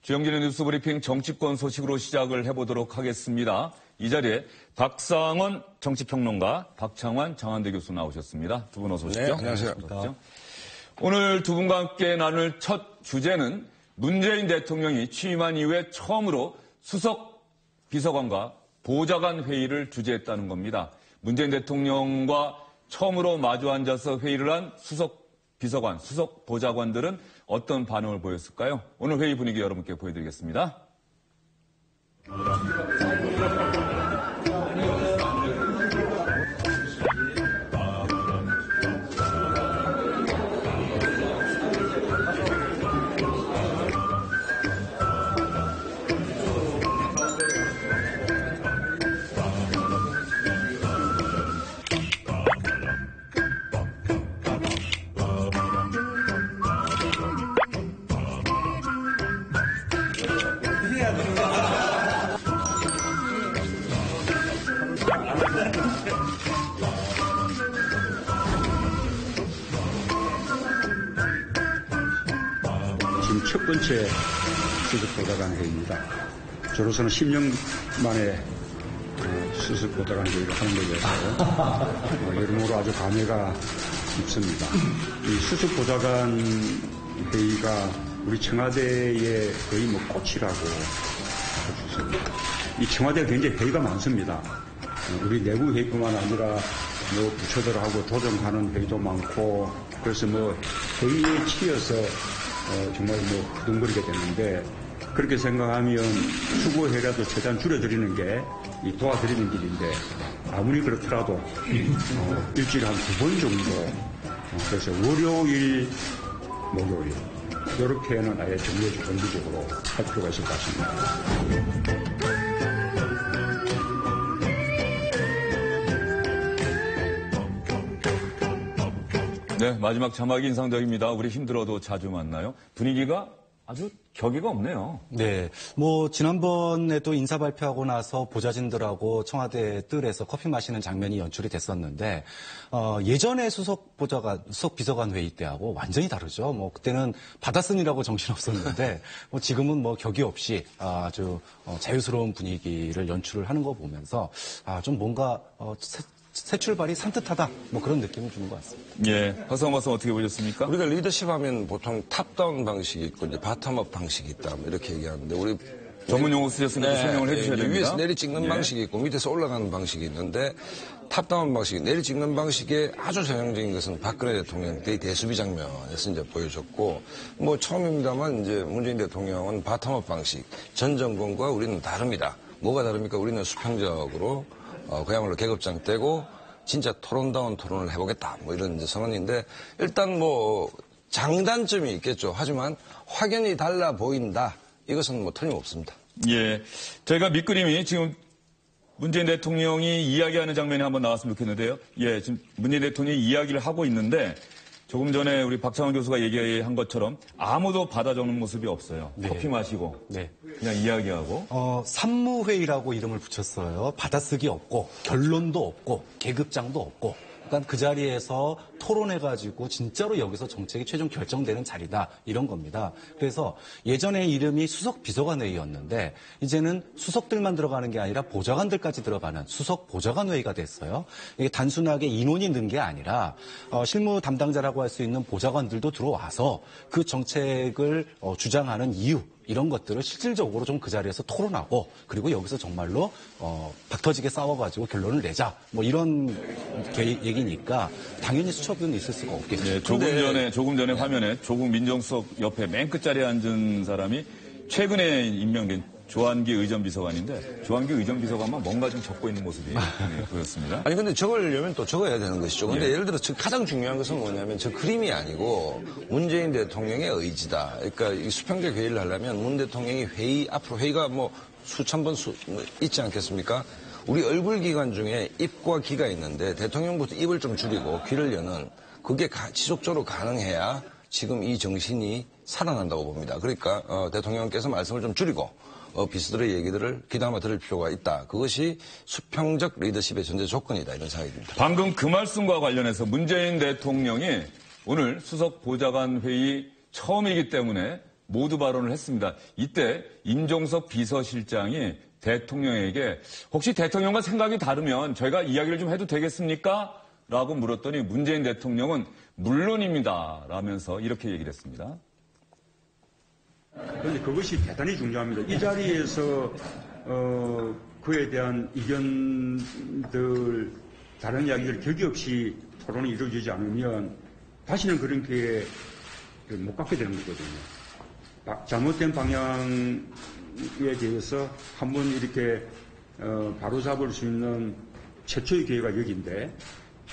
주영진의 뉴스브리핑 정치권 소식으로 시작을 해보도록 하겠습니다. 이 자리에 박상원 정치평론가, 박창환 장한대 교수 나오셨습니다. 두 분 어서 오십시오. 네, 안녕하세요. 오늘 두 분과 함께 나눌 첫 주제는 문재인 대통령이 취임한 이후에 처음으로 수석 비서관과 보좌관 회의를 주재했다는 겁니다. 문재인 대통령과 처음으로 마주 앉아서 회의를 한 수석 비서관, 수석 보좌관들은 어떤 반응을 보였을까요? 오늘 회의 분위기 여러분께 보여드리겠습니다. 지금 첫 번째 수석보좌관 회의입니다. 저로서는 10년 만에 수석보좌관 회의를 하는 거여서 여러모로 아주 감회가 깊습니다. 이 수석보좌관 회의가 우리 청와대의 거의 꽃이라고 할 수 있습니다. 이 청와대가 굉장히 회의가 많습니다. 우리 내부 회의뿐만 아니라 부처들하고 조정하는 회의도 많고, 그래서 회의에 치여서 정말 부둥거리게 되는데, 그렇게 생각하면 수고회라도 최대한 줄여드리는 게 도와드리는 길인데, 아무리 그렇더라도 일주일에 한 2번 정도, 그래서 월요일, 목요일 이렇게는 아예 정기적으로 할 필요가 있을 것 같습니다. 네, 마지막 자막이 인상적입니다. 우리 힘들어도 자주 만나요. 분위기가 아주 격의가 없네요. 네, 지난번에도 인사 발표하고 나서 보좌진들하고 청와대 뜰에서 커피 마시는 장면이 연출이 됐었는데, 예전에 수석 비서관 회의 때하고 완전히 다르죠. 그때는 받았으니라고 정신없었는데, 지금은 격의 없이 아주 자유스러운 분위기를 연출을 하는 거 보면서, 좀 뭔가, 새 출발이 산뜻하다, 그런 느낌을 주는 것 같습니다. 예, 박상원 박사 어떻게 보셨습니까? 우리가 리더십 하면 보통 탑다운 방식이 있고 이제 바텀업 방식이 있다 이렇게 얘기하는데 우리 전문 용어 쓰셨으니까 설명을 해주셔야 됩니다. 위에서 내리 찍는 방식이 있고 밑에서 올라가는 방식이 있는데 탑다운 방식, 내리 찍는 방식의 아주 전형적인 것은 박근혜 대통령 때의 대수비 장면에서 이제 보여줬고 처음입니다만 이제 문재인 대통령은 바텀업 방식, 전 정권과 우리는 다릅니다. 뭐가 다릅니까? 우리는 수평적으로 그야말로 계급장 떼고 진짜 토론다운 토론을 해보겠다 이런 이제 선언인데 일단 장단점이 있겠죠. 하지만 확연히 달라 보인다. 이것은 틀림없습니다. 예, 저희가 밑그림이 지금 문재인 대통령이 이야기하는 장면이 한번 나왔으면 좋겠는데요. 예, 지금 문재인 대통령이 이야기를 하고 있는데 조금 전에 우리 박창환 교수가 얘기한 것처럼 아무도 받아 적는 모습이 없어요. 네. 커피 마시고 그냥 이야기하고. 산무회의라고 이름을 붙였어요. 받아쓰기 없고 결론도 없고 계급장도 없고. 그러니까 그 자리에서 토론해가지고 진짜로 여기서 정책이 최종 결정되는 자리다 이런 겁니다. 그래서 예전에 이름이 수석 비서관회의였는데 이제는 수석들만 들어가는 게 아니라 보좌관들까지 들어가는 수석 보좌관회의가 됐어요. 이게 단순하게 인원이 는 게 아니라 실무 담당자라고 할 수 있는 보좌관들도 들어와서 그 정책을 주장하는 이유 이런 것들을 실질적으로 좀 그 자리에서 토론하고 그리고 여기서 정말로 박터지게 싸워가지고 결론을 내자 이런 얘기니까 당연히 수첩은 있을 수가 없겠죠. 네, 조금 전에 화면에 조국 민정수석 옆에 맨 끝자리에 앉은 사람이 최근에 임명된 조한기 의전비서관인데 조한기 의전비서관만 뭔가 좀 적고 있는 모습이 보였습니다. 아니 근데 적으려면 또 적어야 되는 것이죠. 근데 예를 들어 가장 중요한 것은 뭐냐면 저 그림이 아니고 문재인 대통령의 의지다. 그러니까 이 수평적 회의를 하려면 문 대통령이 앞으로 회의가 수천 번 있지 않겠습니까? 우리 얼굴 기관 중에 입과 귀가 있는데 대통령부터 입을 좀 줄이고 귀를 여는 그게 지속적으로 가능해야 지금 이 정신이 살아난다고 봅니다. 그러니까 대통령께서 말씀을 좀 줄이고 비서들의 얘기들을 귀담아 들을 필요가 있다. 그것이 수평적 리더십의 전제 조건이다. 이런 생각이 듭니다. 방금 그 말씀과 관련해서 문재인 대통령이 오늘 수석 보좌관 회의 처음이기 때문에 모두 발언을 했습니다. 이때 임종석 비서실장이 대통령에게 혹시 대통령과 생각이 다르면 저희가 이야기를 좀 해도 되겠습니까? 라고 물었더니 문재인 대통령은 물론입니다. 라면서 이렇게 얘기를 했습니다. 그런데 그것이 대단히 중요합니다. 이 자리에서 그에 대한 의견들, 다른 이야기들 격이 없이 토론이 이루어지지 않으면 다시는 그런 기회 못 갖게 되는 거거든요. 잘못된 방향에 대해서 한번 이렇게 바로잡을 수 있는 최초의 기회가 여기인데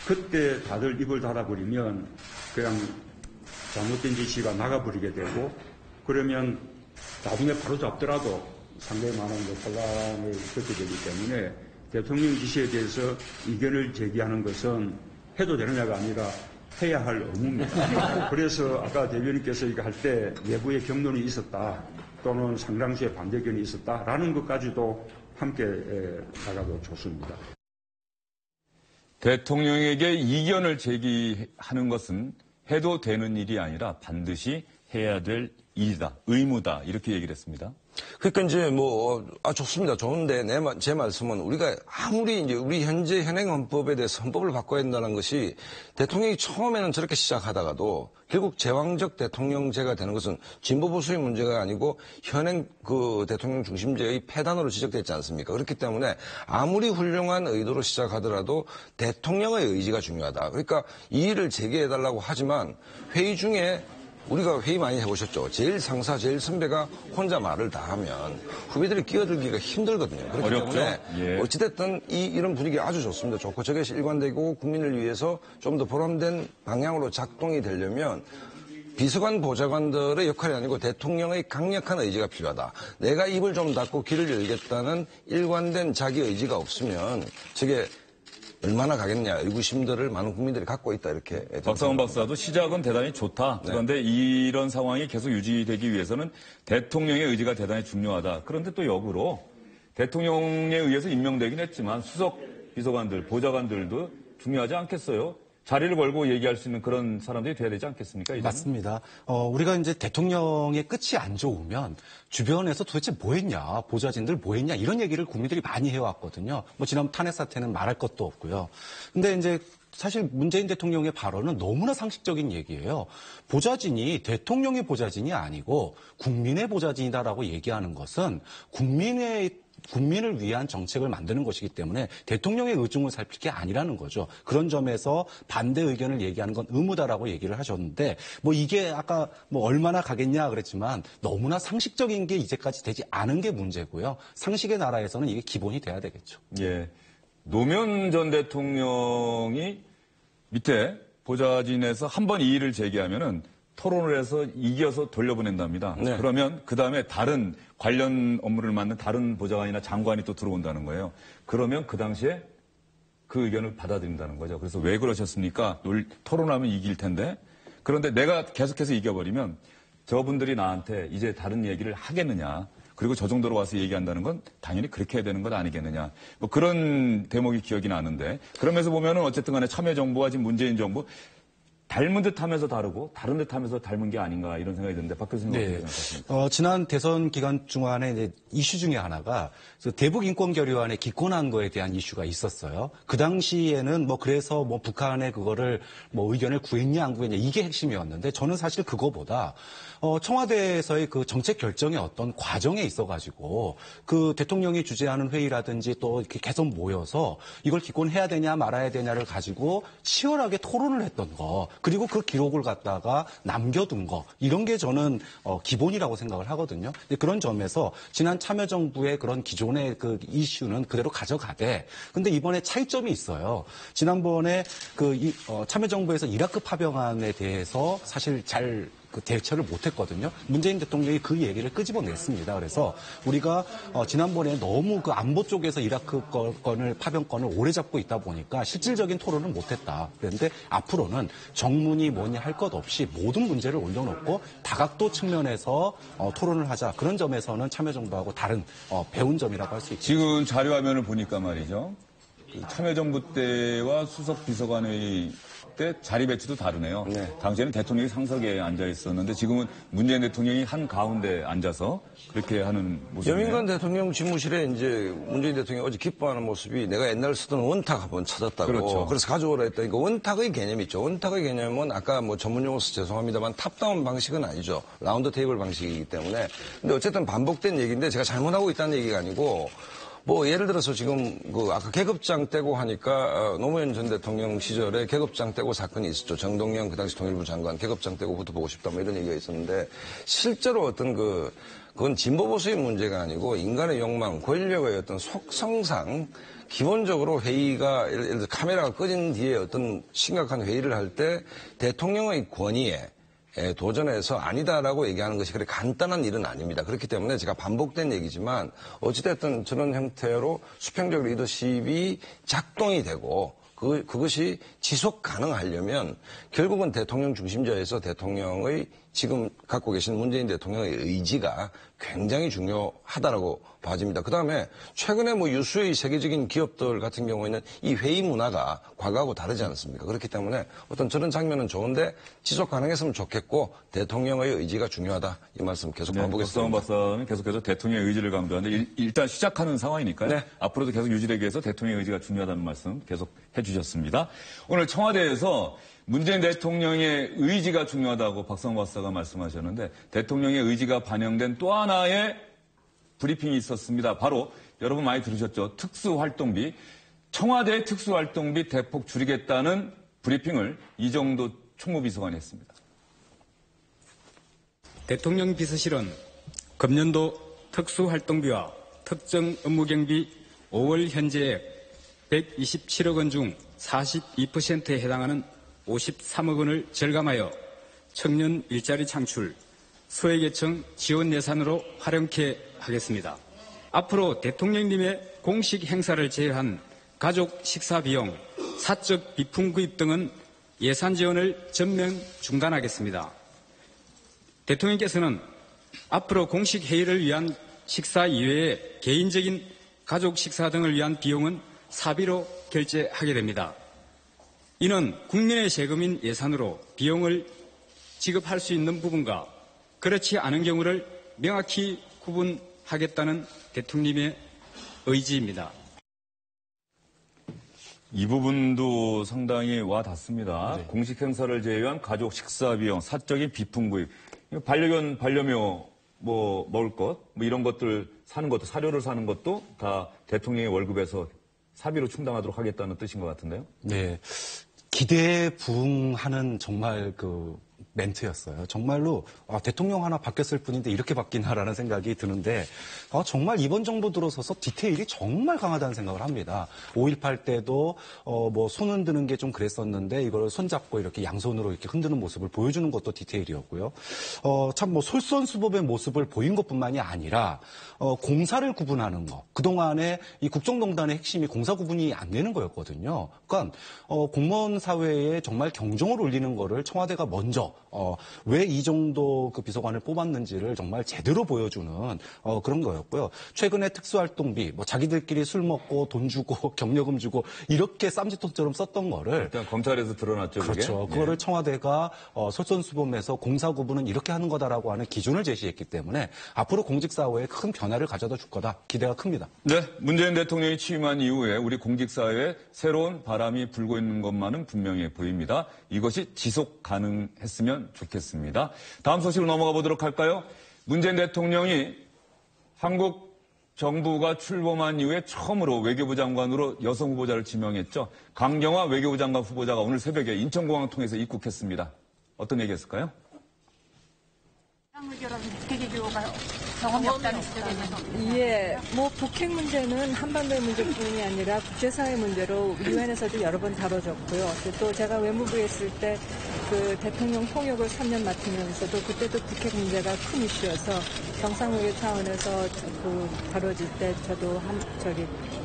그때 다들 입을 닫아버리면 그냥 잘못된 지시가 나가버리게 되고 그러면 나중에 바로잡더라도 상당히 많은 혼란을 겪게 되기 때문에 대통령 지시에 대해서 의견을 제기하는 것은 해도 되느냐가 아니라 해야 할 의무입니다. 그래서 아까 대변인께서 이거 할 때 내부의 경론이 있었다 또는 상당수의 반대 의견이 있었다라는 것까지도 함께 나가도 좋습니다. 대통령에게 이견을 제기하는 것은 해도 되는 일이 아니라 반드시 해야 될 일이다, 의무다 이렇게 얘기를 했습니다. 그러니까 이제 좋습니다. 좋은데 제 말씀은 우리가 아무리 이제 우리 현재 현행 헌법에 대해서 헌법을 바꿔야 된다는 것이 대통령이 처음에는 저렇게 시작하다가도 결국 제왕적 대통령제가 되는 것은 진보 보수의 문제가 아니고 현행 그 대통령 중심제의 폐단으로 지적됐지 않습니까? 그렇기 때문에 아무리 훌륭한 의도로 시작하더라도 대통령의 의지가 중요하다. 그러니까 이 일을 제기해달라고 하지만 회의 중에 우리가 회의 많이 해보셨죠. 제일 상사, 제일 선배가 혼자 말을 다 하면 후배들이 끼어들기가 힘들거든요. 그렇기 어렵죠? 때문에 예. 어찌됐든 이런 분위기 아주 좋습니다. 좋고 저것이 일관되고 국민을 위해서 좀 더 보람된 방향으로 작동이 되려면 비서관, 보좌관들의 역할이 아니고 대통령의 강력한 의지가 필요하다. 내가 입을 좀 닫고 길을 열겠다는 일관된 자기 의지가 없으면 저게 얼마나 가겠냐 의구심들을 많은 국민들이 갖고 있다 이렇게. 박상원 박사도 시작은 대단히 좋다. 그런데 이런 상황이 계속 유지되기 위해서는 대통령의 의지가 대단히 중요하다. 그런데 또 역으로 대통령에 의해서 임명되긴 했지만 수석 비서관들, 보좌관들도 중요하지 않겠어요? 자리를 걸고 얘기할 수 있는 그런 사람들이 돼야 되지 않겠습니까? 이제는? 맞습니다. 우리가 이제 대통령의 끝이 안 좋으면 주변에서 도대체 뭐 했냐, 보좌진들 뭐 했냐, 이런 얘기를 국민들이 많이 해왔거든요. 지난 탄핵 사태는 말할 것도 없고요. 근데 이제 사실 문재인 대통령의 발언은 너무나 상식적인 얘기예요. 보좌진이 대통령의 보좌진이 아니고 국민의 보좌진이다라고 얘기하는 것은 국민을 위한 정책을 만드는 것이기 때문에 대통령의 의중을 살필 게 아니라는 거죠. 그런 점에서 반대 의견을 얘기하는 건 의무다라고 얘기를 하셨는데 이게 아까 얼마나 가겠냐 그랬지만 너무나 상식적인 게 이제까지 되지 않은 게 문제고요. 상식의 나라에서는 이게 기본이 돼야 되겠죠. 예. 노무현 전 대통령이 밑에 보좌진에서 한 번 이의를 제기하면은 토론을 해서 이겨서 돌려보낸답니다. 네. 그러면 그 다음에 다른 관련 업무를 맡는 다른 보좌관이나 장관이 또 들어온다는 거예요. 그러면 그 당시에 그 의견을 받아들인다는 거죠. 그래서 왜 그러셨습니까? 토론하면 이길 텐데. 그런데 내가 계속해서 이겨버리면 저분들이 나한테 이제 다른 얘기를 하겠느냐. 그리고 저 정도로 와서 얘기한다는 건 당연히 그렇게 해야 되는 것 아니겠느냐. 그런 대목이 기억이 나는데. 그러면서 보면은 어쨌든 간에 참여정부와 지금 문재인 정부 닮은 듯 하면서 다르고 다른 듯 하면서 닮은 게 아닌가 이런 생각이 드는데 박 교수님 어떻게 생각하십니까? 지난 대선 기간 중간에 이제 이슈 중에 하나가 대북 인권 결의안에 기권한 거에 대한 이슈가 있었어요. 그 당시에는 그래서 북한의 그거를 의견을 구했냐 안 구했냐 이게 핵심이었는데 저는 사실 그거보다 청와대에서의 그 정책 결정의 어떤 과정에 있어가지고 그 대통령이 주재하는 회의라든지 또 이렇게 계속 모여서 이걸 기권해야 되냐 말아야 되냐를 가지고 치열하게 토론을 했던 거 그리고 그 기록을 갖다가 남겨둔 거 이런 게 저는 기본이라고 생각을 하거든요. 그런 점에서 지난 참여정부의 그런 기존의 그 이슈는 그대로 가져가되 근데 이번에 차이점이 있어요. 지난번에 참여정부에서 이라크 파병안에 대해서 사실 잘 대처를 못했거든요. 문재인 대통령이 그 얘기를 끄집어냈습니다. 그래서 우리가 지난번에 너무 그 안보 쪽에서 이라크 건을 파병권을 오래 잡고 있다 보니까 실질적인 토론을 못했다. 그런데 앞으로는 정문이 뭐냐 할 것 없이 모든 문제를 올려놓고 다각도 측면에서 토론을 하자. 그런 점에서는 참여정부하고 다른 배운 점이라고 할 수 있죠. 지금 자료화면을 보니까 말이죠. 참여정부 때와 수석 비서관회의 때 자리 배치도 다르네요. 네. 당시에는 대통령이 상석에 앉아 있었는데 지금은 문재인 대통령이 한 가운데 앉아서 그렇게 하는 모습이네요. 여민관 대통령 집무실에 이제 문재인 대통령이 어제 기뻐하는 모습이 내가 옛날 쓰던 원탁 한번 찾았다고. 그렇죠. 그래서 가져오라 했더니 그 원탁의 개념이 있죠. 원탁의 개념은 아까 뭐 전문 용어서 죄송합니다만 탑다운 방식은 아니죠. 라운드 테이블 방식이기 때문에. 근데 어쨌든 반복된 얘기인데 제가 잘못하고 있다는 얘기가 아니고 뭐 예를 들어서 지금 그 아까 계급장 떼고 하니까 노무현 전 대통령 시절에 계급장 떼고 사건이 있었죠. 정동영 그 당시 통일부 장관 계급장 떼고 붙어보고 싶다 뭐 이런 얘기가 있었는데 실제로 어떤 그건 진보 보수의 문제가 아니고 인간의 욕망, 권력의 어떤 속성상 기본적으로 회의가 예를 들어 카메라가 꺼진 뒤에 어떤 심각한 회의를 할 때 대통령의 권위에 도전해서 아니다라고 얘기하는 것이 그렇게 간단한 일은 아닙니다. 그렇기 때문에 제가 반복된 얘기지만 어찌됐든 저런 형태로 수평적 리더십이 작동이 되고 그것이 지속 가능하려면 결국은 대통령 중심제에서 대통령의 지금 갖고 계신 문재인 대통령의 의지가 굉장히 중요하다라고 봐집니다. 그다음에 최근에 뭐 유수의 세계적인 기업들 같은 경우에는 이 회의 문화가 과거하고 다르지 않습니까? 그렇기 때문에 어떤 저런 장면은 좋은데 지속 가능했으면 좋겠고 대통령의 의지가 중요하다. 이 말씀 계속 반복했습니다. 박상원 박사는 계속해서 대통령의 의지를 강조하는데 일단 시작하는 상황이니까요. 네. 앞으로도 계속 유지되기 위해서 대통령의 의지가 중요하다는 말씀 계속 해주셨습니다. 오늘 청와대에서 문재인 대통령의 의지가 중요하다고 박상원 박사가 말씀하셨는데 대통령의 의지가 반영된 또 하나의 브리핑이 있었습니다. 바로 여러분 많이 들으셨죠? 특수활동비. 청와대 특수활동비 대폭 줄이겠다는 브리핑을 이정도 총무비서관이 했습니다. 대통령 비서실은 금년도 특수활동비와 특정 업무경비 5월 현재액 127억 원 중 42%에 해당하는 53억 원을 절감하여 청년 일자리 창출, 소외계층 지원 예산으로 활용케 하겠습니다. 앞으로 대통령님의 공식 행사를 제외한 가족 식사 비용, 사적 비품 구입 등은 예산 지원을 전면 중단하겠습니다. 대통령께서는 앞으로 공식 회의를 위한 식사 이외에 개인적인 가족 식사 등을 위한 비용은 사비로 결제하게 됩니다. 이는 국민의 세금인 예산으로 비용을 지급할 수 있는 부분과 그렇지 않은 경우를 명확히 구분하겠다는 대통령의 의지입니다. 이 부분도 상당히 와 닿습니다. 네. 공식 행사를 제외한 가족 식사 비용, 사적인 비품 구입, 반려견, 반려묘, 뭐 먹을 것, 뭐 이런 것들 사는 것도, 사료를 사는 것도 다 대통령의 월급에서 사비로 충당하도록 하겠다는 뜻인 것 같은데요. 네. 기대에 부응하는 정말 멘트였어요. 정말로 대통령 하나 바뀌었을 뿐인데 이렇게 바뀌나라는 생각이 드는데 정말 이번 정부 들어서서 디테일이 정말 강하다는 생각을 합니다. 5.18 때도 뭐 손 흔드는 게 좀 그랬었는데 이걸 손잡고 이렇게 양손으로 이렇게 흔드는 모습을 보여주는 것도 디테일이었고요. 참 뭐 솔선수범의 모습을 보인 것뿐만이 아니라 공사를 구분하는 거. 그동안에 이 국정농단의 핵심이 공사 구분이 안 되는 거였거든요. 그러니까 공무원 사회에 정말 경종을 울리는 거를 청와대가 먼저 왜 이 정도 그 비서관을 뽑았는지를 정말 제대로 보여주는 그런 거였고요. 최근에 특수활동비, 뭐 자기들끼리 술 먹고 돈 주고 경력금 주고 이렇게 쌈짓돈처럼 썼던 거를 일단 검찰에서 드러났죠. 그렇죠. 그게? 그거를 청와대가 솔선수범해서 공사 구분은 이렇게 하는 거다라고 하는 기준을 제시했기 때문에 앞으로 공직사회에 큰 변화를 가져다 줄 거다. 기대가 큽니다. 네, 문재인 대통령이 취임한 이후에 우리 공직사회에 새로운 바람이 불고 있는 것만은 분명해 보입니다. 이것이 지속 가능했으면 좋겠습니다. 다음 소식으로 넘어가 보도록 할까요? 문재인 대통령이 한국 정부가 출범한 이후에 처음으로 외교부 장관으로 여성 후보자를 지명했죠. 강경화 외교부 장관 후보자가 오늘 새벽에 인천공항을 통해서 입국했습니다. 어떤 얘기했을까요? 경험이 없다는 지적에서. 예, 뭐 북핵 문제는 한반도의 문제뿐이 아니라 국제사회 문제로 유엔에서도 여러 번 다뤄졌고요. 또 제가 외무부에 있을 때 그 대통령 통역을 3년 맡으면서도 그때도 북핵 문제가 큰 이슈여서 정상회의 차원에서 다뤄질 때 저도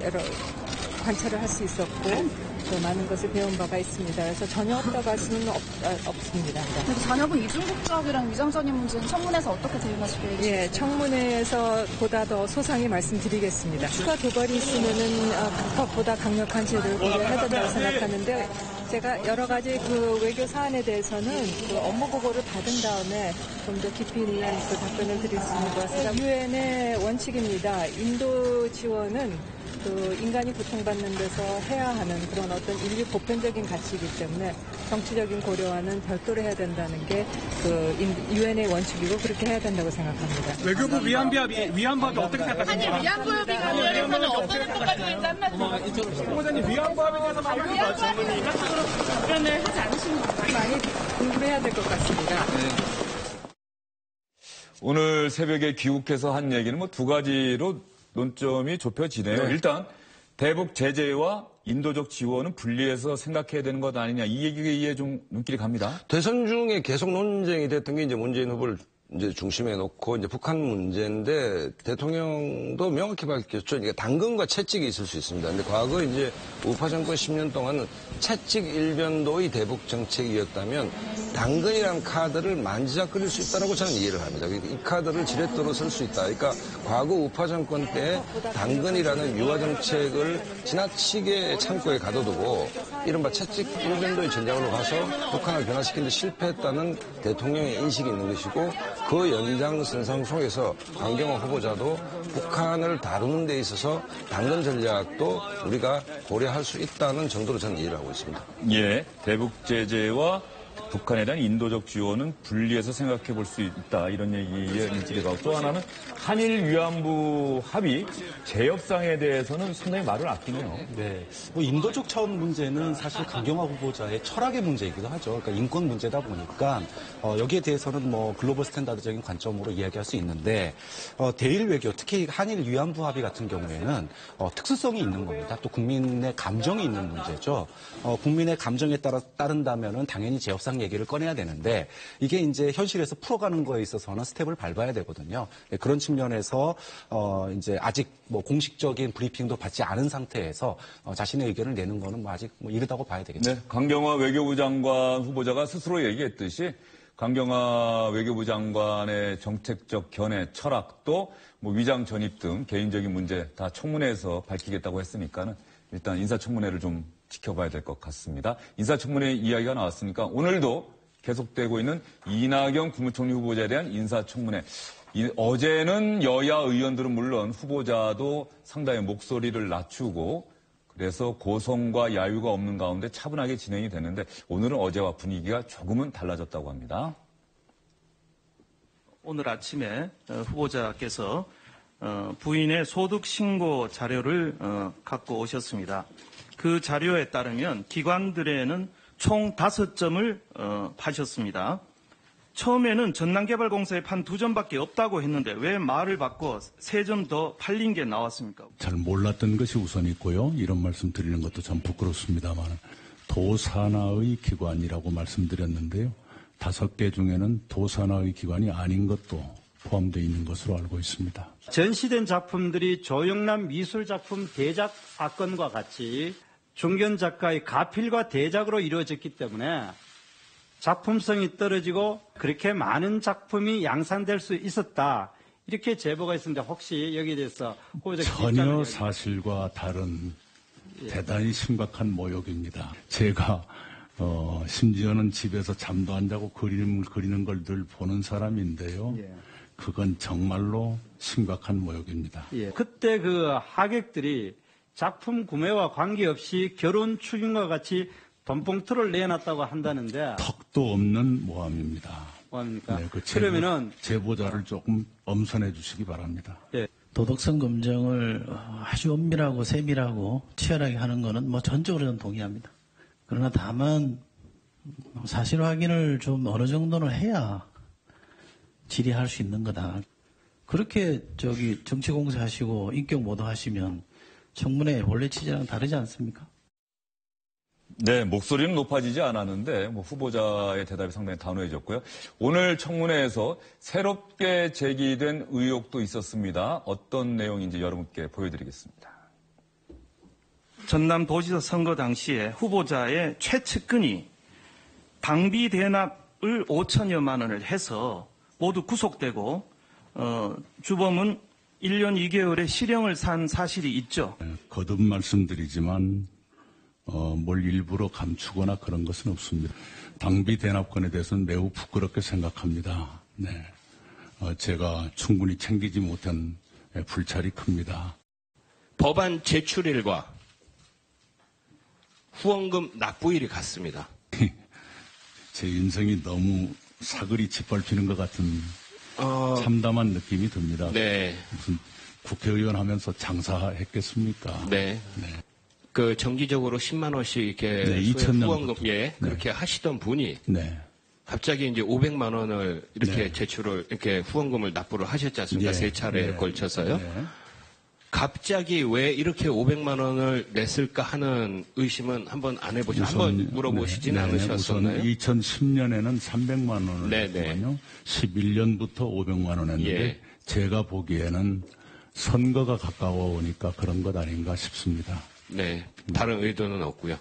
여러 관찰을 할 수 있었고 또 많은 것을 배운 바가 있습니다. 그래서 전혀 없다고 할 수는 없습니다. 자녀분 이중국적이랑 위장전입 문제는 청문회에서 어떻게 대응하실 계획이신가요? 예, 청문회에서 보다 더 소상히 말씀드리겠습니다. 추가 도발이 있으면은 보다 강력한 제도를 고려해야 된다고 생각하는데 제가 여러 가지 그 외교 사안에 대해서는 그 업무 보고를 받은 다음에 좀 더 깊이 있는 그 답변을 드릴 수 있는 것 같습니다. 유엔의 원칙입니다. 인도 지원은 그 인간이 고통받는 데서 해야 하는 그런 어떤 인류 보편적인 가치이기 때문에 정치적인 고려와는 별도로 해야 된다는 게 그 유엔의 원칙이고 그렇게 해야 된다고 생각합니다. 외교부 위안부합이 어떻게 생각하십니까? 아니 위안부협의가 위원회에서는 어떤 의미까지 한마디 후보자님 위안부합에 대해서 답변을 하지 않으시는 건가요? 많이 공부해야 될 것 같습니다. 오늘 새벽에 귀국해서 한 얘기는 뭐 두 가지로 논점이 좁혀지네요. 일단 대북 제재와 인도적 지원은 분리해서 생각해야 되는 것 아니냐 이 얘기에 좀 눈길이 갑니다. 대선 중에 계속 논쟁이 됐던 게 이제 문재인 후보를 이제 중심에 놓고 이제 북한 문제인데 대통령도 명확히 밝혔죠. 이게 당근과 채찍이 있을 수 있습니다. 근데 과거 이제 우파 정권 10년 동안은 채찍 일변도의 대북 정책이었다면 당근이라는 카드를 만지작거릴 수 있다라고 저는 이해를 합니다. 이 카드를 지렛대로 쓸 수 있다. 그러니까 과거 우파 정권 때 당근이라는 유화 정책을 지나치게 창고에 가둬두고 이른바 채찍 일변도의 전략으로 가서 북한을 변화시키는 데 실패했다는 대통령의 인식이 있는 것이고 그 연장선상 속에서 강경화 후보자도 북한을 다루는 데 있어서 당근 전략도 우리가 고려할 수 있다는 정도로 저는 이해를 하고 있습니다. 예, 대북 제재와 북한에 대한 인도적 지원은 분리해서 생각해 볼 수 있다. 이런 얘기에 눈길이 가고 또 하나는 한일 위안부 합의 재협상에 대해서는 상당히 말을 아끼네요. 네. 뭐 인도적 차원 문제는 사실 강경화 후보자의 철학의 문제이기도 하죠. 그러니까 인권 문제다 보니까 여기에 대해서는 뭐 글로벌 스탠다드적인 관점으로 이야기할 수 있는데 대일 외교, 특히 한일 위안부 합의 같은 경우에는 특수성이 있는 겁니다. 또 국민의 감정이 있는 문제죠. 국민의 감정에 따른다면은 당연히 재협상 얘기를 꺼내야 되는데 이게 이제 현실에서 풀어가는 거에 있어서는 스텝을 밟아야 되거든요. 네, 그런 측면에서 이제 아직 뭐 공식적인 브리핑도 받지 않은 상태에서 자신의 의견을 내는 거는 뭐 아직 뭐 이르다고 봐야 되겠죠. 네, 강경화 외교부 장관 후보자가 스스로 얘기했듯이 강경화 외교부 장관의 정책적 견해, 철학도 뭐 위장 전입 등 개인적인 문제 다 청문회에서 밝히겠다고 했으니까는 일단 인사청문회를 좀 지켜봐야 될 것 같습니다. 인사청문회 이야기가 나왔으니까 오늘도 계속되고 있는 이낙연 국무총리 후보자에 대한 인사청문회. 어제는 여야 의원들은 물론 후보자도 상당히 목소리를 낮추고 그래서 고성과 야유가 없는 가운데 차분하게 진행이 되는데 오늘은 어제와 분위기가 조금은 달라졌다고 합니다. 오늘 아침에 후보자께서 부인의 소득 신고 자료를 갖고 오셨습니다. 그 자료에 따르면 기관들에는 총 5점을 파셨습니다. 처음에는 전남개발공사에 판 2점밖에 없다고 했는데 왜 말을 바꿔 3점 더 팔린 게 나왔습니까? 잘 몰랐던 것이 우선 있고요. 이런 말씀 드리는 것도 참 부끄럽습니다만 도산하의 기관이라고 말씀드렸는데요. 5개 중에는 도산하의 기관이 아닌 것도 포함되어 있는 것으로 알고 있습니다. 전시된 작품들이 조영남 미술작품 대작 사건과 같이 중견 작가의 가필과 대작으로 이루어졌기 때문에 작품성이 떨어지고 그렇게 많은 작품이 양산될 수 있었다. 이렇게 제보가 있습니다. 혹시 여기에 대해서 전혀 사실과 다른 대단히 심각한 모욕입니다. 제가 심지어는 집에서 잠도 안 자고 그림을 그리는 걸 늘 보는 사람인데요. 그건 정말로 심각한 모욕입니다. 그때 그 하객들이 작품 구매와 관계없이 결혼 축의금과 같이 돈봉투를 내놨다고 한다는데 턱도 없는 모함입니다. 모함입니까? 네, 그러면은 제보자를 조금 엄선해 주시기 바랍니다. 도덕성 검증을 아주 엄밀하고 세밀하고 치열하게 하는 거는 뭐 전적으로 저는 동의합니다. 그러나 다만 사실 확인을 좀 어느 정도는 해야 질의할 수 있는 거다. 그렇게 정치공세 하시고 인격 모독하시면 청문회 원래 취지랑 다르지 않습니까? 네, 목소리는 높아지지 않았는데 후보자의 대답이 상당히 단호해졌고요. 오늘 청문회에서 새롭게 제기된 의혹도 있었습니다. 어떤 내용인지 여러분께 보여드리겠습니다. 전남도지사 선거 당시에 후보자의 최측근이 당비 대납을 5천여만 원을 해서 모두 구속되고 주범은 1년 2개월의 실형을 산 사실이 있죠. 거듭 말씀드리지만 뭘 일부러 감추거나 그런 것은 없습니다. 당비 대납권에 대해서는 매우 부끄럽게 생각합니다. 네, 제가 충분히 챙기지 못한 불찰이 큽니다. 법안 제출일과 후원금 납부일이 같습니다. 제 인생이 너무 사거리 짓밟히는 것 같은 참담한 느낌이 듭니다. 네. 무슨 국회의원 하면서 장사했겠습니까? 네. 네. 그 정기적으로 10만 원씩 이렇게 네, 2000년부터. 후원금 그렇게 하시던 분이 네. 갑자기 이제 500만 원을 이렇게 네. 제출을 이렇게 후원금을 납부를 하셨지 않습니까? 세 차례에 걸쳐서요. 네. 갑자기 왜 이렇게 500만 원을 냈을까 하는 의심은 한번 안 해보시죠? 한번 물어보시지는 않으셨었나요? 우선 2010년에는 300만 원을 네네. 냈거든요. 11년부터 500만 원 했는데 예. 제가 보기에는 선거가 가까워 오니까 그런 것 아닌가 싶습니다. 네. 다른 의도는 없고요.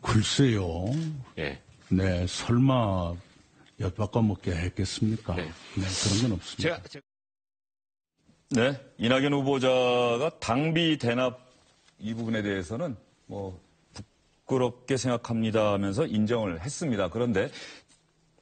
글쎄요. 예. 네, 설마 엿바꿔 먹게 했겠습니까? 네. 그런 건 없습니다. 네, 이낙연 후보자가 당비 대납 이 부분에 대해서는 뭐 부끄럽게 생각합니다 하면서 인정을 했습니다. 그런데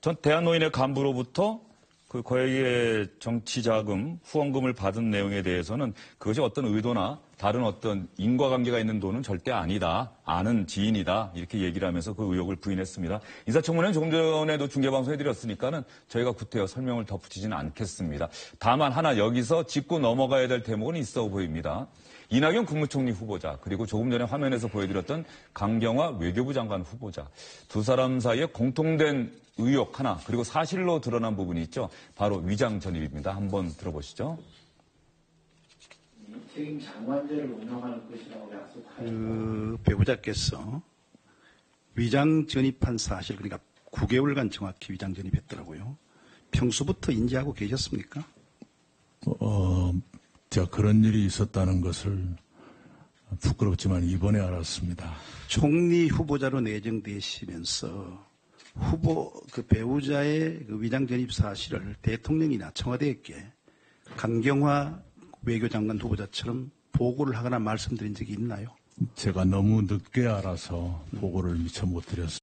전 대한노인의 간부로부터 그 거액의 정치자금, 후원금을 받은 내용에 대해서는 그것이 어떤 의도나 다른 어떤 인과관계가 있는 돈은 절대 아니다. 아는 지인이다. 이렇게 얘기를 하면서 그 의혹을 부인했습니다. 인사청문회는 조금 전에도 중계방송 해드렸으니까는 저희가 구태여 설명을 덧붙이지는 않겠습니다. 다만 하나 여기서 짚고 넘어가야 될 대목은 있어 보입니다. 이낙연 국무총리 후보자 그리고 조금 전에 화면에서 보여드렸던 강경화 외교부 장관 후보자 두 사람 사이에 공통된 의혹 하나 그리고 사실로 드러난 부분이 있죠. 바로 위장 전입입니다. 한번 들어보시죠. 책임 장관제를 운영하는 것이라고 약속하였다. 그 배우자께서 위장 전입한 사실, 그러니까 9개월간 정확히 위장 전입했더라고요. 평소부터 인지하고 계셨습니까? 제가 그런 일이 있었다는 것을 부끄럽지만 이번에 알았습니다. 총리 후보자로 내정되시면서 그 배우자의 그 위장 전입 사실을 대통령이나 청와대에게 강경화 외교장관 후보자처럼 보고를 하거나 말씀드린 적이 있나요? 제가 너무 늦게 알아서 보고를 미처 못 드렸습니다.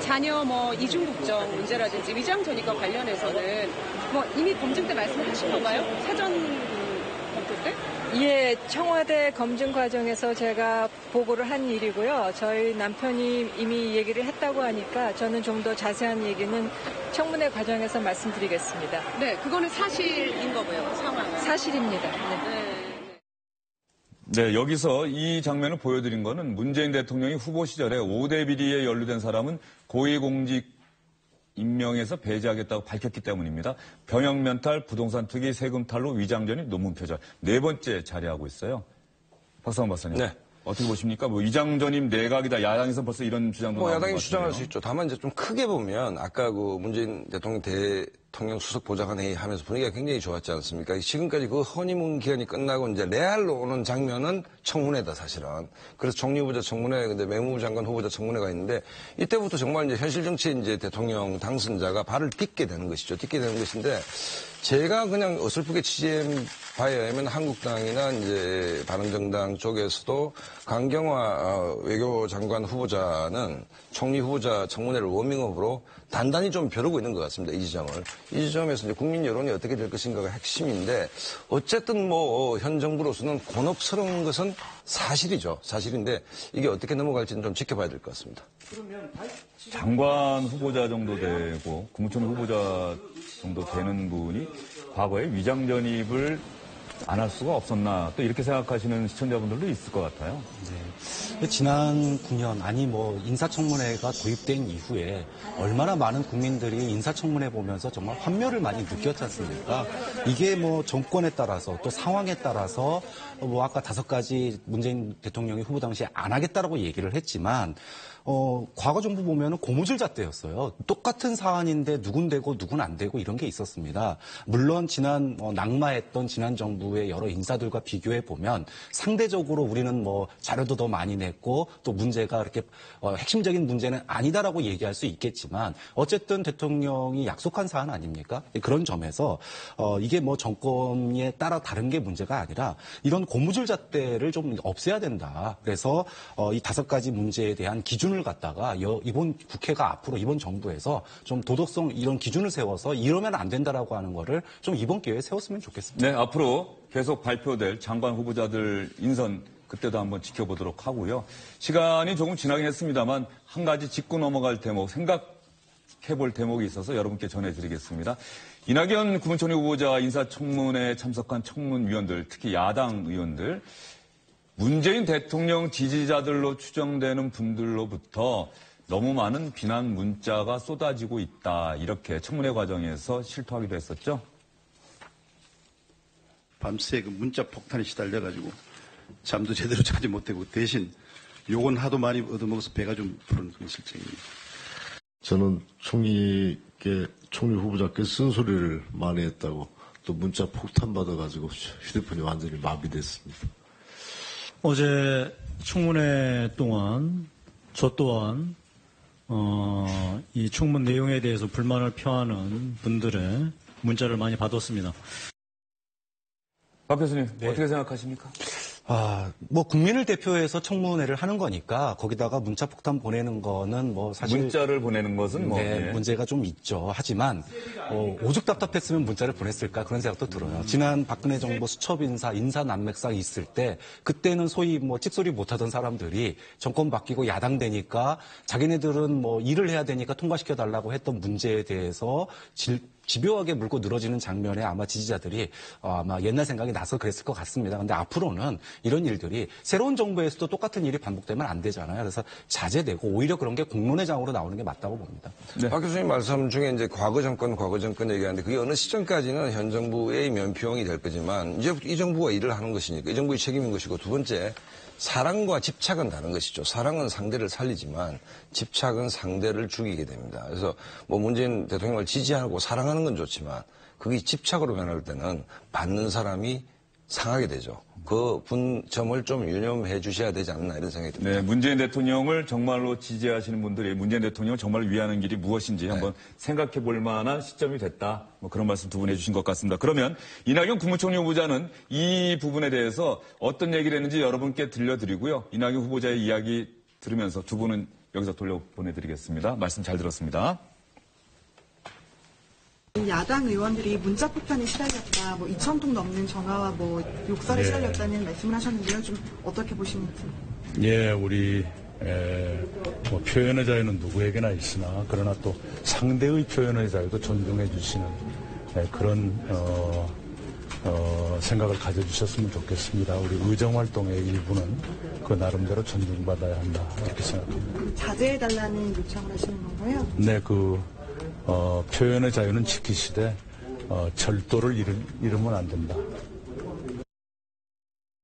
자녀 이중국적 문제라든지 위장 전입과 관련해서는 이미 검증 때 말씀하신 건가요? 사전 검토 때? 예, 청와대 검증 과정에서 제가 보고를 한 일이고요. 저희 남편이 이미 얘기를 했다고 하니까 저는 좀 더 자세한 얘기는 청문회 과정에서 말씀드리겠습니다. 네, 그거는 사실인 거고요, 상황은. 사실입니다. 네, 여기서 이 장면을 보여드린 거는 문재인 대통령이 후보 시절에 5대 비리에 연루된 사람은 고위공직 임명해서 배제하겠다고 밝혔기 때문입니다. 병역 면탈, 부동산 투기, 세금 탈루, 위장 전입, 논문 표절. 네 번째 자리하고 있어요. 박상원 박사님. 네. 어떻게 보십니까? 위장 전입 내각이다. 야당에서 벌써 이런 주장도 나오는 것 야당이 같은데요. 주장할 수 있죠. 다만 이제 좀 크게 보면 아까 그 문재인 대통령 수석 보좌관 회의 하면서 분위기가 굉장히 좋았지 않습니까? 지금까지 그 허니문 기간이 끝나고 이제 레알로 오는 장면은 청문회다 사실은. 그래서 총리 후보자 청문회, 근데 외무부 장관 후보자 청문회가 있는데 이때부터 정말 이제 현실 정치 이제 대통령 당선자가 발을 딛게 되는 것이죠. 딛게 되는 것인데 제가 그냥 어설프게 취재한 바에 의하면 한국당이나 이제 바른정당 쪽에서도 강경화 외교장관 후보자는 총리 후보자 청문회를 워밍업으로 단단히 좀 벼르고 있는 것 같습니다. 이 지점을. 이 지점에서 이제 국민 여론이 어떻게 될 것인가가 핵심인데 어쨌든 현 정부로서는 곤혹스러운 것은 사실이죠. 사실인데 이게 어떻게 넘어갈지는 좀 지켜봐야 될 것 같습니다. 장관 후보자 정도 되고 국무총리 후보자 정도 되는 분이 과거에 위장 전입을 안 할 수가 없었나 또 이렇게 생각하시는 시청자분들도 있을 것 같아요. 네. 지난 9년 인사청문회가 도입된 이후에 얼마나 많은 국민들이 인사청문회 보면서 정말 환멸을 많이 느꼈지 않습니까? 이게 정권에 따라서 또 상황에 따라서 아까 5가지 문재인 대통령이 후보 당시에 안 하겠다라고 얘기를 했지만 과거 정부 보면은 고무줄 잣대였어요. 똑같은 사안인데 누군 되고 누군 안 되고 이런 게 있었습니다. 물론 낙마했던 지난 정부의 여러 인사들과 비교해 보면 상대적으로 우리는 뭐 자료도 더 많이 냈고 또 문제가 그렇게 핵심적인 문제는 아니다라고 얘기할 수 있겠지만 어쨌든 대통령이 약속한 사안 아닙니까? 그런 점에서 이게 뭐 정권에 따라 다른 게 문제가 아니라 이런 고무줄 잣대를 좀 없애야 된다. 그래서 이 5가지 문제에 대한 기준을 갖다가 이번 국회가 앞으로 이번 정부에서 좀 도덕성 이런 기준을 세워서 이러면 안 된다라고 하는 거를 좀 이번 기회에 세웠으면 좋겠습니다. 네, 앞으로 계속 발표될 장관 후보자들 인선 그때도 한번 지켜보도록 하고요. 시간이 조금 지나긴 했습니다만 한 가지 짚고 넘어갈 대목, 생각해볼 대목이 있어서 여러분께 전해드리겠습니다. 이낙연 국무총리 후보자 인사청문회에 참석한 청문위원들, 특히 야당 의원들, 문재인 대통령 지지자들로 추정되는 분들로부터 너무 많은 비난 문자가 쏟아지고 있다. 이렇게 청문회 과정에서 실토하기도 했었죠. 밤새 그 문자 폭탄에 시달려가지고 잠도 제대로 자지 못하고 대신 욕은 하도 많이 얻어먹어서 배가 좀 부른 그런 실정입니다. 저는 총리 후보자께 쓴소리를 많이 했다고 또 문자 폭탄 받아가지고 휴대폰이 완전히 마비됐습니다. 어제 청문회 동안 저 또한 이 청문 내용에 대해서 불만을 표하는 분들의 문자를 많이 받았습니다. 박 교수님, 어떻게 생각하십니까? 뭐 국민을 대표해서 청문회를 하는 거니까 거기다가 문자 폭탄 보내는 거는 뭐 사실 문자를 보내는 것은 뭐 문제가 좀 있죠. 하지만 오죽 답답했으면 문자를 보냈을까 그런 생각도 들어요. 지난 박근혜 정부 수첩 인사 난맥상 있을 때 그때는 소위 뭐 찍소리 못하던 사람들이 정권 바뀌고 야당 되니까 자기네들은 뭐 일을 해야 되니까 통과시켜 달라고 했던 문제에 대해서 집요하게 물고 늘어지는 장면에 아마 지지자들이 아마 옛날 생각이 나서 그랬을 것 같습니다. 근데 앞으로는 이런 일들이 새로운 정부에서도 똑같은 일이 반복되면 안 되잖아요. 그래서 자제되고 오히려 그런 게 공론의 장으로 나오는 게 맞다고 봅니다. 네. 박 교수님 말씀 중에 이제 과거 정권 얘기하는데 그게 어느 시점까지는 현 정부의 면피용이 될 거지만 이제 이 정부가 일을 하는 것이니까 이 정부의 책임인 것이고 두 번째 사랑과 집착은 다른 것이죠. 사랑은 상대를 살리지만 집착은 상대를 죽이게 됩니다. 그래서 뭐 문재인 대통령을 지지하고 사랑하는 건 좋지만 그게 집착으로 변할 때는 받는 사람이 상하게 되죠. 그 분점을 좀 유념해 주셔야 되지 않나 이런 생각이 듭니다. 네, 문재인 대통령을 정말로 지지하시는 분들이 문재인 대통령을 정말 위하는 길이 무엇인지 한번 생각해 볼 만한 시점이 됐다. 뭐 그런 말씀 두 분 해주신 것 같습니다. 그러면 이낙연 국무총리 후보자는 이 부분에 대해서 어떤 얘기를 했는지 여러분께 들려드리고요. 이낙연 후보자의 이야기 들으면서 두 분은 여기서 돌려보내드리겠습니다. 말씀 잘 들었습니다. 야당 의원들이 문자 폭탄에 시달렸다, 뭐 2,000통 넘는 전화와 뭐 욕설에 시달렸다는 말씀을 하셨는데요. 좀 어떻게 보시는지? 예, 우리 뭐 표현의 자유는 누구에게나 있으나 그러나 또 상대의 표현의 자유도 존중해 주시는 그런 생각을 가져주셨으면 좋겠습니다. 우리 의정활동의 일부는 그 나름대로 존중받아야 한다 이렇게 생각합니다. 자제해달라는 요청을 하시는 건가요? 네, 표현의 자유는 지키시되 절도를 이루면 안 된다.